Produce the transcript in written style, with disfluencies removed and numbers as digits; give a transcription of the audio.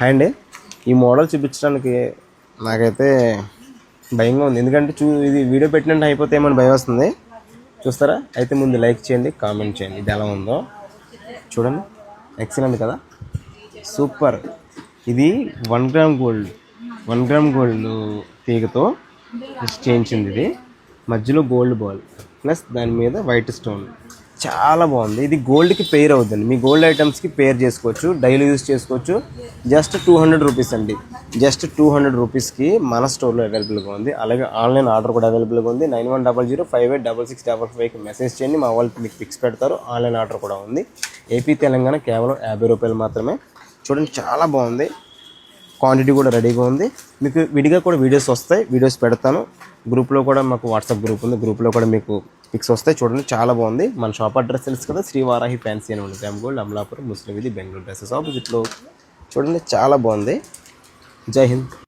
And ఈ model చూపించడానికి నాకైతే భయంగా ఉంది, ఎందుకంటే ఇది వీడియో పెట్టినట్టు అయిపోతే ఏమని భయం వస్తుంది. చూస్తారా? అయితే ముందు లైక్ చేయండి, కామెంట్ చేయండి ఇది ఎలా ఉందో. చూడండి, ఎక్సలెంట్ కదా, సూపర్. ఇది 1 గ్రామ్ గోల్డ్ తీగతో చేయించింది. ఇది మధ్యలో గోల్డ్ బాల్ ప్లస్ దాని మీద వైట్ స్టోన్, చాలా బాగుంది. ఇది గోల్డ్కి పేర్ అవుతుంది, మీ గోల్డ్ ఐటమ్స్కి పేర్ చేసుకోవచ్చు, డైలీ యూజ్ చేసుకోవచ్చు. జస్ట్ 200 రూపీస్ అండి, జస్ట్ 200 రూపీస్కి మన స్టోర్లో అవైలబుల్గా ఉంది. అలాగే ఆన్లైన్ ఆర్డర్ కూడా అవైలబుల్గా ఉంది. 9100586655కి మెసేజ్ చేయండి, మా వాళ్ళు మీకు పిక్స్ పెడతారు. ఆన్లైన్ ఆర్డర్ కూడా ఉంది. ఏపీ తెలంగాణ కేవలం 50 రూపాయలు మాత్రమే. చూడండి, చాలా బాగుంది. క్వాంటిటీ కూడా రెడీగా ఉంది. మీకు విడిగా కూడా వీడియోస్ వస్తాయి, వీడియోస్ పెడతాను. గ్రూప్లో కూడా మాకు వాట్సాప్ గ్రూప్ ఉంది, గ్రూప్లో కూడా మీకు పిక్స్ వస్తాయి. చూడండి, చాలా బాగుంది. మన షాప్ అడ్రస్ తెలుసు కదా, శ్రీ వారాహి ఫ్యాన్సీ అని ఉంది, గ్రామ్ గోల్డ్, అమలాపురం, ముస్లిం వీధి, బెంగళూరు డ్రెస్సెస్ ఆపోజిట్లో. చూడండి, చాలా బాగుంది. జై హింద్.